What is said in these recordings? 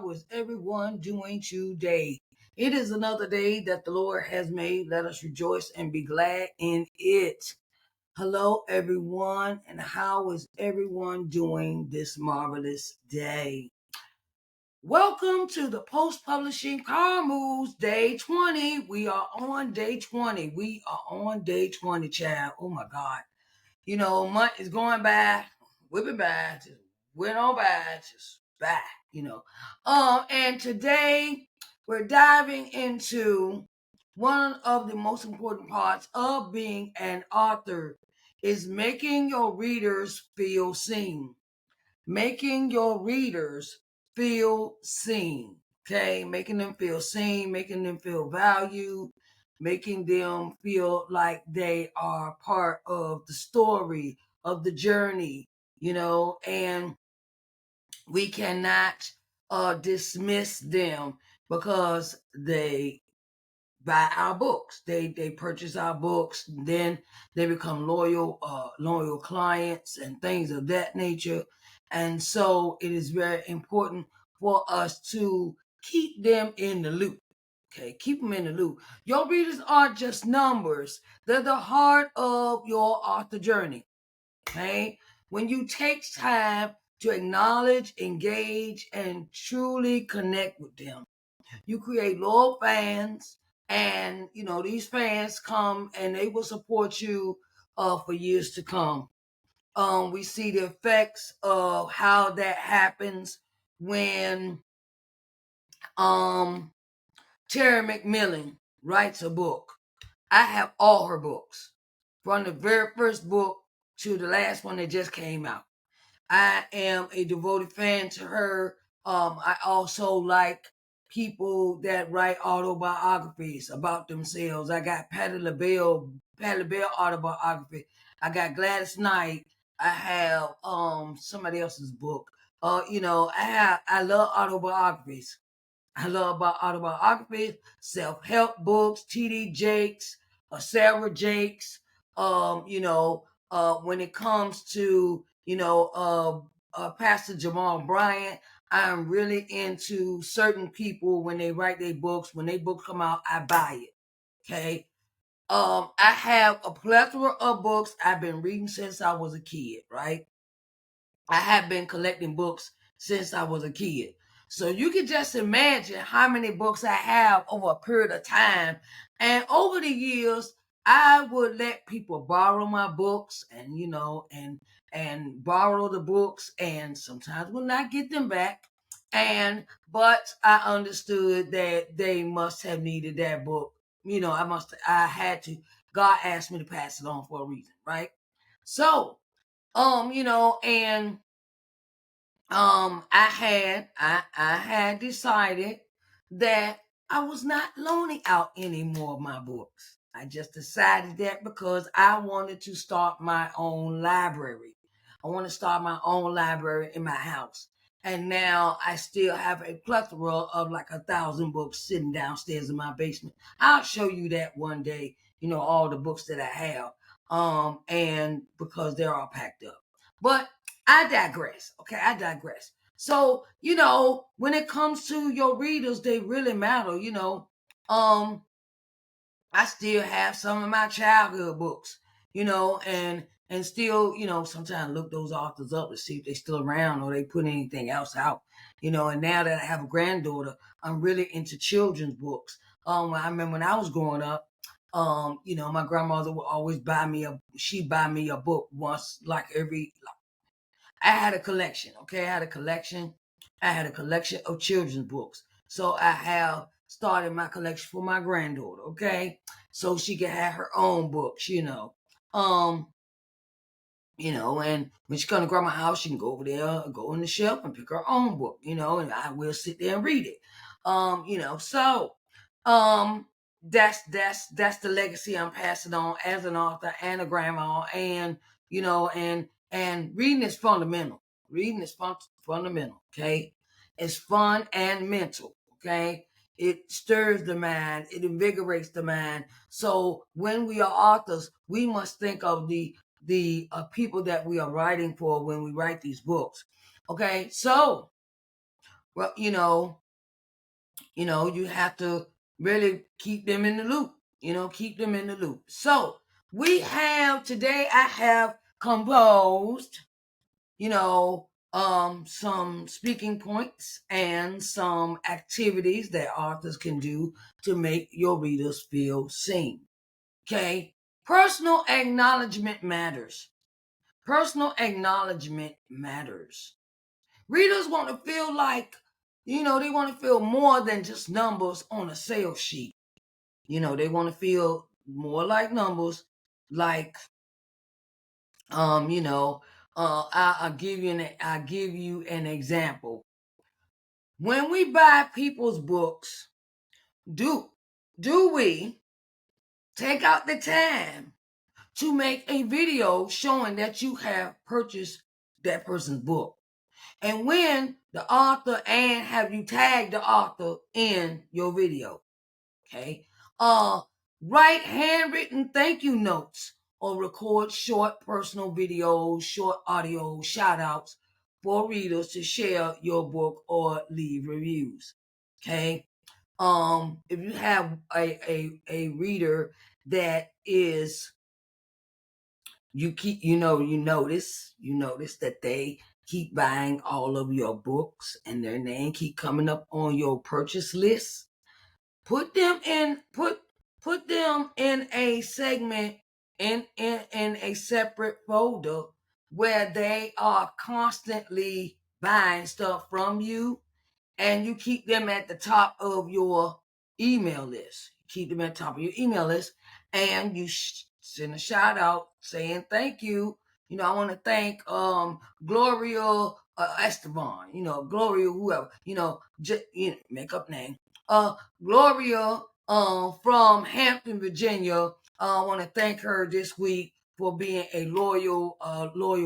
how is everyone doing today? It is another day that the Lord has made. Let us rejoice and be glad in it. Hello, everyone, and how is everyone doing this marvelous day? Welcome to the Post Publishing Car Moves Day 20. We are on day 20. We are on day 20, child. Oh my God. Month is going by, whipping by, just went on by, just by, And today we're diving into one of the most important parts of being an author is making your readers feel seen. Making your readers feel seen. Okay, making them feel seen, making them feel valued, making them feel like they are part of the story, of the journey, and we cannot dismiss them because they buy our books. They purchase our books, then they become loyal clients and things of that nature. And so it is very important for us to keep them in the loop. Okay, keep them in the loop. Your readers aren't just numbers. They're the heart of your author journey. Okay? When you take time to acknowledge, engage, and truly connect with them, you create loyal fans, and these fans come and they will support you for years to come. We see the effects of how that happens when Terry McMillan writes a book. I have all her books, from the very first book to the last one that just came out. I am a devoted fan to her. I also like people that write autobiographies about themselves. I got Patti LaBelle autobiography. I got Gladys Knight. I have somebody else's book. I love autobiographies. I love autobiographies, self-help books, T.D. Jakes, Sarah Jakes. When it comes to Pastor Jamal Bryant, I'm really into certain people when they write their books. When their books come out, I buy it. Okay. I have a plethora of books I've been reading since I was a kid, right? I have been collecting books since I was a kid. So you can just imagine how many books I have over a period of time. And over the years, I would let people borrow my books and borrow the books, and sometimes would not get them back. But I understood that they must have needed that book. I had to. God asked me to pass it on for a reason, right? So, and I had decided that I was not loaning out any more of my books. I just decided that because I wanted to start my own library. I want to start my own library in my house. And now I still have a plethora of like 1,000 books sitting downstairs in my basement. I'll show you that one day, all the books that I have. And because they're all packed up. But I digress. Okay, I digress. So, when it comes to your readers, they really matter, I still have some of my childhood books, and still, sometimes look those authors up to see if they're still around or they put anything else out, and now that I have a granddaughter, I'm really into children's books. I remember when I was growing up, my grandmother would always buy me a book once, like I had a collection, okay? I had a collection of children's books. So I have started my collection for my granddaughter, okay? So she can have her own books, and when she come to grandma's house, she can go over there, go on the shelf and pick her own book, and I will sit there and read it. So that's the legacy I'm passing on as an author and a grandma, and and reading is fundamental. Reading is fundamental, okay? It's fun and mental, okay? It stirs the mind, it invigorates the mind. So when we are authors, we must think of the people that we are writing for when we write these books. Okay, so well, you have to really keep them in the loop. Keep them in the loop. So today I have composed, some speaking points and some activities that authors can do to make your readers feel seen. Okay. Personal acknowledgement matters. Personal acknowledgement matters. Readers want to feel like, they want to feel more than just numbers on a sales sheet. They want to feel more like numbers, like, I'll give you an example. When we buy people's books, do we take out the time to make a video showing that you have purchased that person's book? And when the author, and have you tagged the author in your video? Okay. Write handwritten thank you notes or record short personal videos, short audio shout outs for readers to share your book or leave reviews. Okay. If you have a reader that is, you notice that they keep buying all of your books and their name keep coming up on your purchase list, put them in a segment, in a separate folder where they are constantly buying stuff from you, and you keep them at the top of your email list. And you send a shout out saying thank you. I want to thank Gloria Esteban. Gloria whoever. Make up name. Gloria from Hampton, Virginia. I want to thank her this week for being a loyal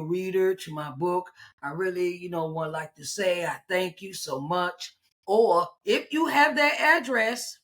reader to my book. I really, would like to say I thank you so much. Or if you have their address,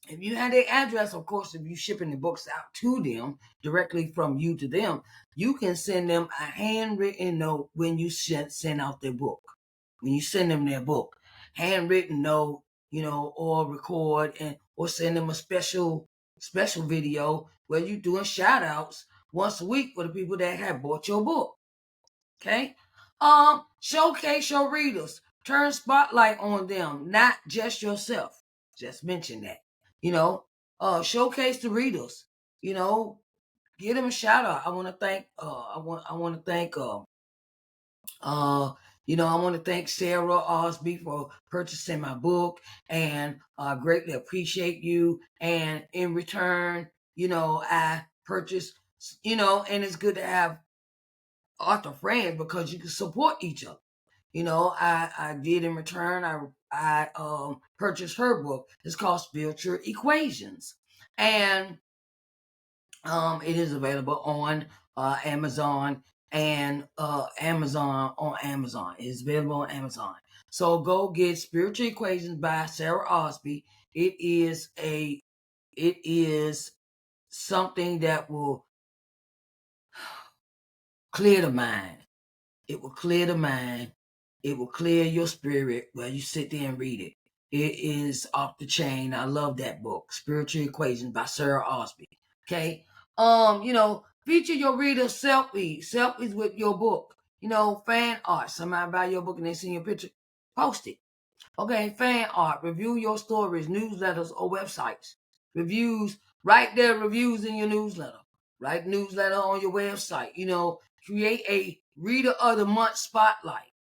of course, if you're shipping the books out to them directly from you to them, you can send them a handwritten note when you send out their book. When you send them their book, handwritten note, or record or send them a special video where you're doing shout outs once a week for the people that have bought your book. Okay. Showcase your readers. Turn spotlight on them, not just yourself. Just mention that. Showcase the readers. Give them a shout out. I want to thank I want to thank Sarah Osby for purchasing my book, and greatly appreciate you. And in return, I purchased, and it's good to have author friends because you can support each other. I did in return. I purchased her book. It's called Spiritual Equations, and it is available on Amazon and Amazon. It is available on Amazon. So go get Spiritual Equations by Sarah Osby. It is something that will clear the mind. It will clear the mind. It will clear your spirit while you sit there and read it. It is off the chain. I love that book, Spiritual Equations by Sarah Osby. Okay. Feature your readers selfies with your book. Fan art. Somebody buy your book and they see your picture. Post it. Okay, fan art. Review your stories, newsletters, or websites. Reviews. Write their reviews in your newsletter. Write newsletter on your website. Create a Reader of the Month spotlight.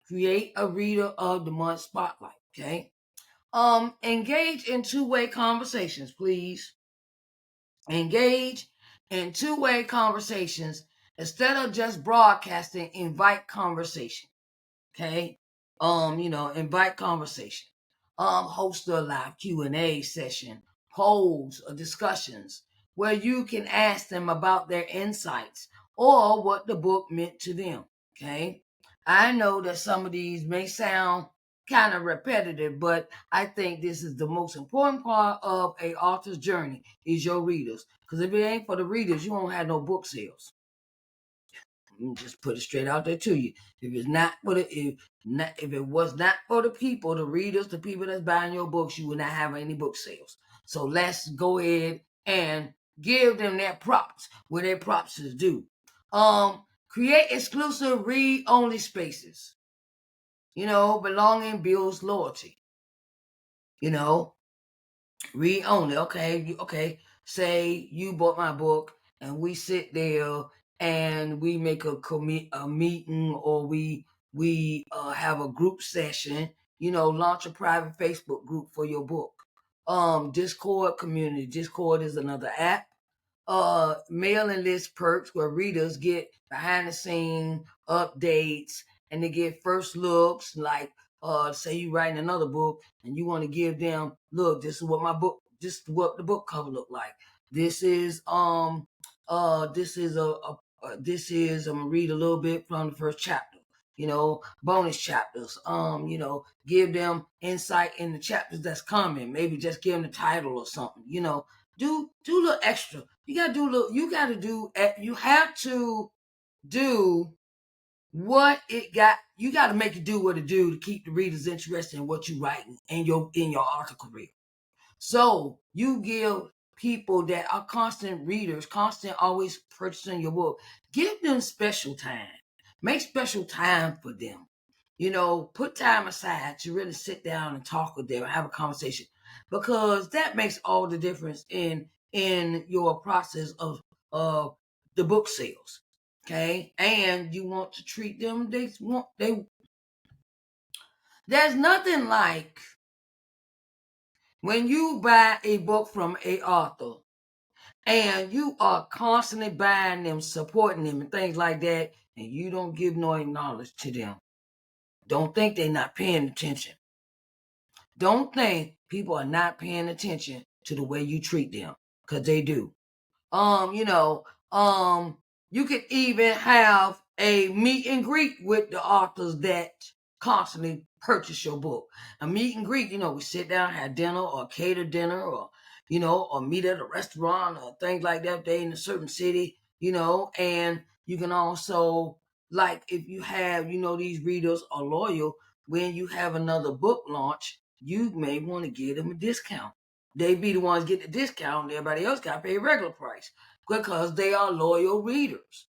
Create a Reader of the Month spotlight. Okay. Engage in two-way conversations, please. Engage in two-way conversations instead of just broadcasting. Invite conversation. Okay. Invite conversation. Host a live Q&A session, polls or discussions where you can ask them about their insights or what the book meant to them. Okay. I know that some of these may sound kind of repetitive, but I think this is the most important part of a author's journey is your readers. Because if it ain't for the readers, you won't have no book sales. Just put it straight out there to you. If it's not for the if it was not for the people, the readers, the people that's buying your books, you would not have any book sales. So let's go ahead and give them their props where their props is due. Create exclusive read-only spaces. Belonging builds loyalty. Read only. Okay. Say you bought my book and we sit there and we make a meeting, or we have a group session. Launch a private Facebook group for your book. Discord community. Discord is another app. Mailing list perks where readers get behind the scene updates and they get first looks. Like, say you writing another book and you want to give them, look, this is what the book cover look like. This is I'm gonna read a little bit from the first chapter. Bonus chapters. Give them insight in the chapters that's coming. Maybe just give them the title or something. Do a little extra. You have to do what it got. You got to make it do what it do to keep the readers interested in what you writing in your article career. So you give people that are constant readers, always purchasing your book, give them special time. Make special time for them. Put time aside to really sit down and talk with them and have a conversation, because that makes all the difference in your process of the book sales. Okay, and you want to treat them. There's nothing like when you buy a book from a author and you are constantly buying them, supporting them, and things like that, and you don't give no acknowledgement to them. Don't think they're not paying attention. Don't think people are not paying attention to the way you treat them, because they do. You could even have a meet and greet with the authors that constantly purchase your book. A meet and greet, we sit down, have dinner or cater dinner, or or meet at a restaurant or things like that. If they're in a certain city, and you can also, like, if you have, these readers are loyal, when you have another book launch, you may want to give them a discount. They be the ones get the discount, and everybody else got to pay a regular price because they are loyal readers.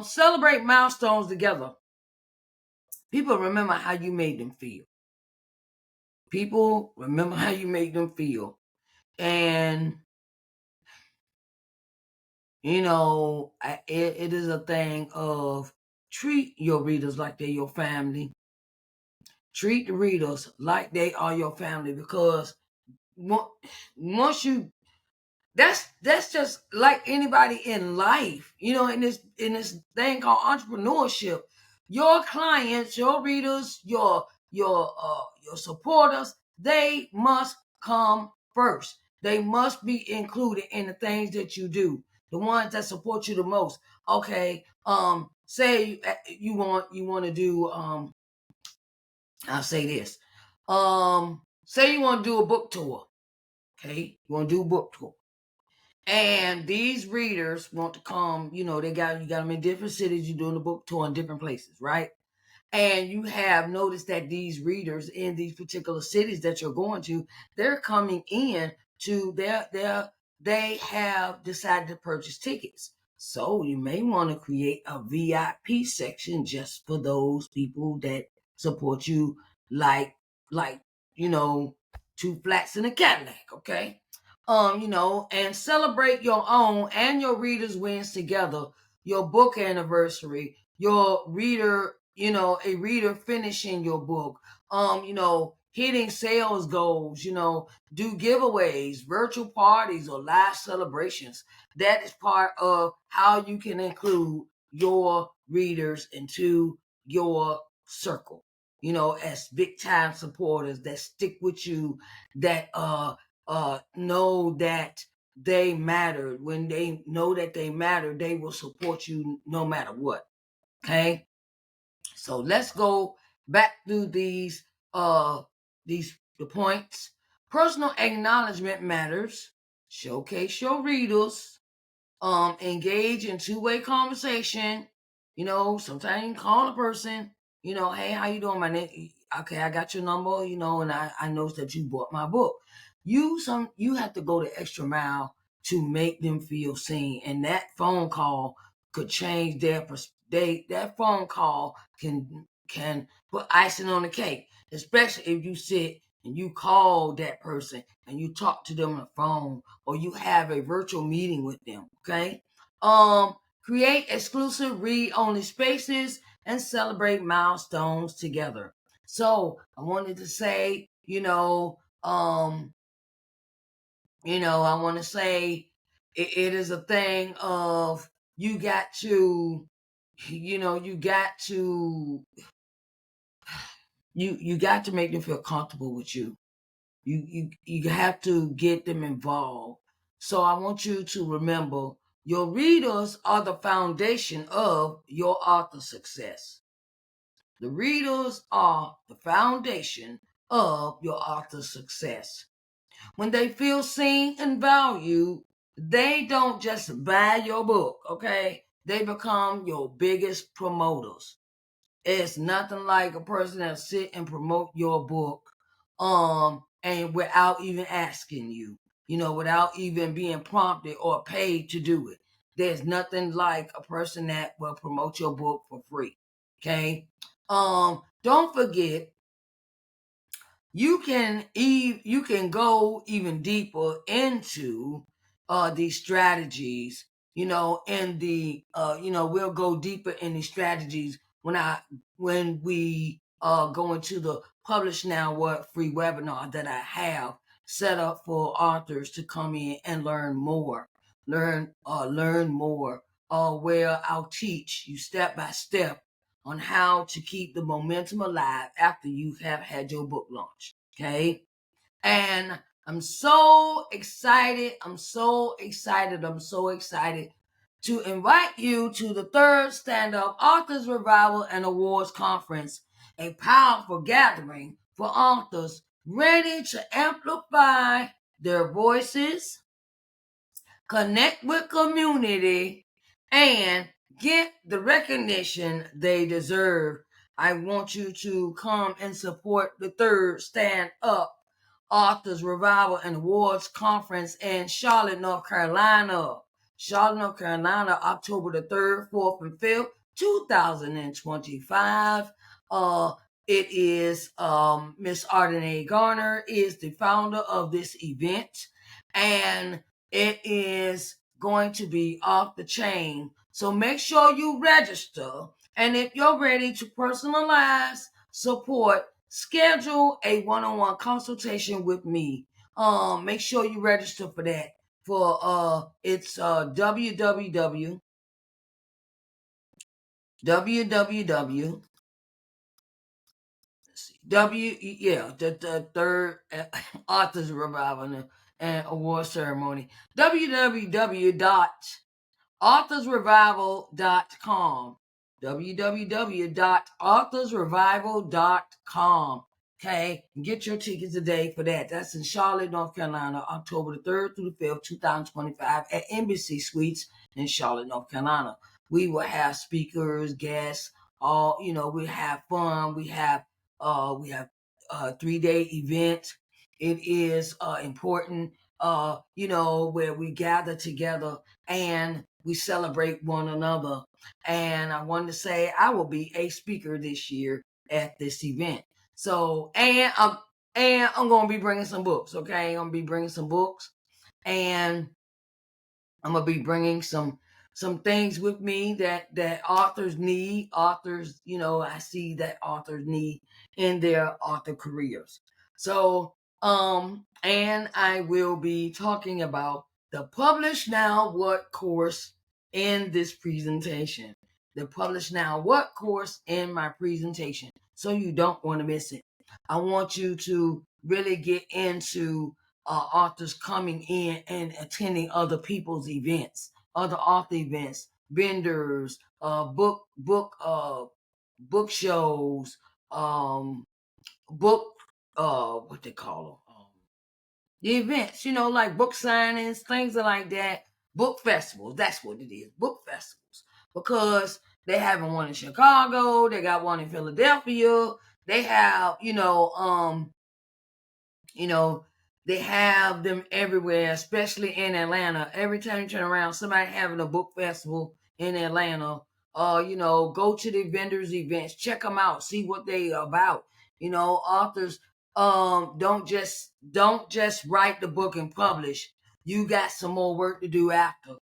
Celebrate milestones together. People remember how you made them feel. And it is a thing of treat your readers like they're your family. Treat the readers like they are your family, because once you, that's just like anybody in life, in this thing called entrepreneurship. Your clients, your readers, your supporters, they must come first. They must be included in the things that you do. The ones that support you the most. Okay, say you want to do I'll say this. Say you want to do a book tour. Okay, you want to do a book tour. And these readers want to come, you got them in different cities. You're doing the book tour in different places, right? And you have noticed that these readers in these particular cities that you're going to, they're coming in to they have decided to purchase tickets. So you may want to create a VIP section just for those people that support you, like two flats in a Cadillac, okay? And celebrate your own and your readers' wins together. Your book anniversary, your reader, a reader finishing your book, hitting sales goals, do giveaways, virtual parties, or live celebrations. That is part of how you can include your readers into your circle, as big time supporters that stick with you, that know that they matter. When they know that they matter, they will support you no matter what. Okay, so let's go back through these the points. Personal acknowledgement matters. Showcase your readers. Engage in two-way conversation. Sometimes you can call a person, hey, how you doing? My name, okay, I got your number, and I noticed that you bought my book. You have to go the extra mile to make them feel seen, and that phone call could change their that phone call can put icing on the cake, especially if you sit and you call that person and you talk to them on the phone or you have a virtual meeting with them. Okay. Create exclusive read-only spaces and celebrate milestones together. So I wanted to say, I want to say it is a thing of you got to, you got to, you got to make them feel comfortable with you. You have to get them involved. So I want you to remember your readers are the foundation of your author success. The readers are the foundation of your author success. When they feel seen and valued, they don't just buy your book, okay? They become your biggest promoters. It's nothing like a person that sit and promote your book, and without even asking you, without even being prompted or paid to do it. There's nothing like a person that will promote your book for free. Okay. Don't forget you can go even deeper into these strategies, and we'll go deeper in these strategies when we go into the Publish Now What free webinar that I have set up for authors to come in and learn more, where I'll teach you step by step on how to keep the momentum alive after you have had your book launch. Okay. And I'm so excited. I'm so excited. I'm so excited to invite you to the third Stand Up Authors Revival and Awards Conference, a powerful gathering for authors ready to amplify their voices, connect with community, and get the recognition they deserve. I want you to come and support the third Stand Up Authors Revival and Awards Conference in Charlotte, North Carolina. Charlotte, North Carolina, October the 3rd, 4th, and 5th, 2025. It is Miss Ardenae Garner is the founder of this event, and it is going to be off the chain. So make sure you register. And if you're ready to personalize support, schedule a one-on-one consultation with me. Make sure you register for that. It's www the third authors revival and award ceremony, www.authorsrevival.com, www.authorsrevival.com. Okay, get your tickets today for that. That's in Charlotte, North Carolina, October the 3rd through the 5th, 2025 at Embassy Suites in Charlotte, North Carolina. We will have speakers, guests, we have fun. We have a 3-day event. It is important, where we gather together and we celebrate one another. And I wanted to say I will be a speaker this year at this event. So, I'm gonna be bringing some books. Okay, I'm gonna be bringing some books, and I'm gonna be bringing some things with me that authors need. Authors, I see that authors need in their author careers. So, and I will be talking about the Publish Now What course in this presentation. The Publish Now What course in my presentation. So you don't want to miss it. I want you to really get into authors coming in and attending other people's events, other author events, vendors, book shows, book what they call them, the events, like book signings, things like that. Book festivals, that's what it is, book festivals, because They having one in Chicago. They got one in Philadelphia. They have, you know, they have them everywhere, especially in Atlanta. Every time you turn around, somebody having a book festival in Atlanta. Go to the vendors' events, check them out, see what they are about. Authors don't just write the book and publish. You got some more work to do after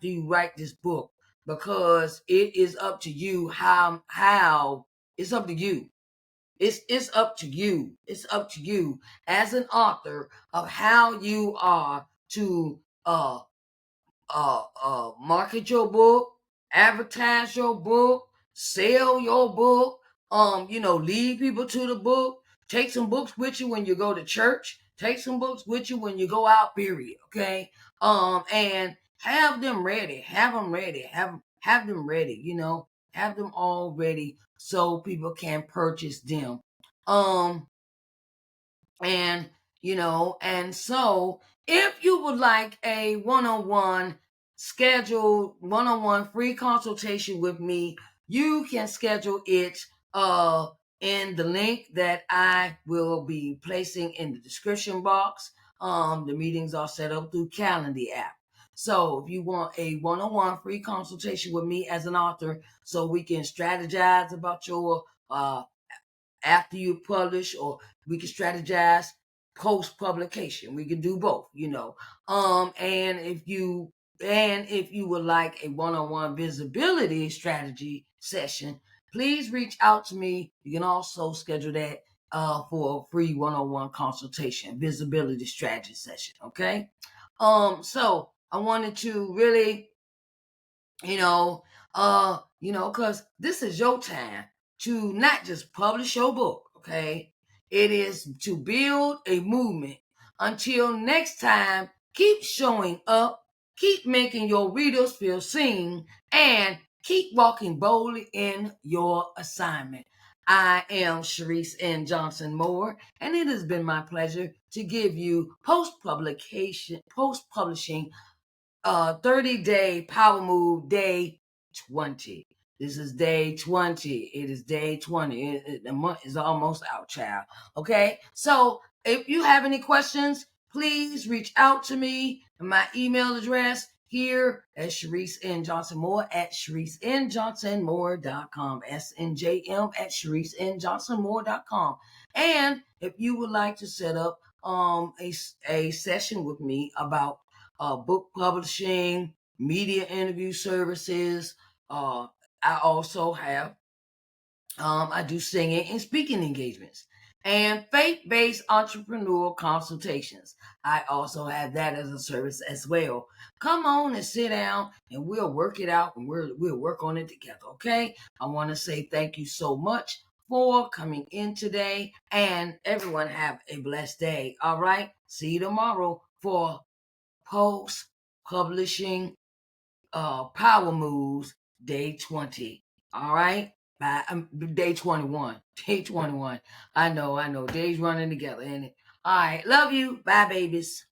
you write this book, because it is up to you how it's up to you. It's up to you. It's up to you as an author of how you are to market your book, advertise your book, sell your book, lead people to the book. Take some books with you when you go to church. Take some books with you when you go out, period. Okay. And have them ready. Have them ready. Have them ready, have them all ready so people can purchase them. Um, and so if you would like a one-on-one scheduled one-on-one free consultation with me, you can schedule it in the link that I will be placing in the description box. The meetings are set up through Calendly app. So if you want a one-on-one free consultation with me as an author, so we can strategize about your after you publish, or we can strategize post publication. We can do both, and if you would like a one-on-one visibility strategy session, please reach out to me. You can also schedule that for a free one-on-one consultation, visibility strategy session. Okay. So I wanted to really, because this is your time to not just publish your book, okay? It is to build a movement. Until next time, keep showing up, keep making your readers feel seen, and keep walking boldly in your assignment. I am Sharise N. Johnson Moore, and it has been my pleasure to give you post-publishing 30-day power move day 20. This is day 20. It is day 20. The month is almost out, child. Okay? So if you have any questions, please reach out to me. My email address here at Sharise N. Johnson Moore at ShariceNJohnsonMoore.com. SNJM at ShariceNJohnsonMoore.com. And if you would like to set up a session with me about book publishing, media interview services. I also have, I do singing and speaking engagements and faith-based entrepreneurial consultations. I also have that as a service as well. Come on and sit down and we'll work it out, and we'll work on it together. Okay. I want to say thank you so much for coming in today, and everyone have a blessed day. All right. See you tomorrow for post publishing power moves day 20. All right. By day 21. Day 21. I know. Days running together, ain't it? All right. Love you. Bye, babies.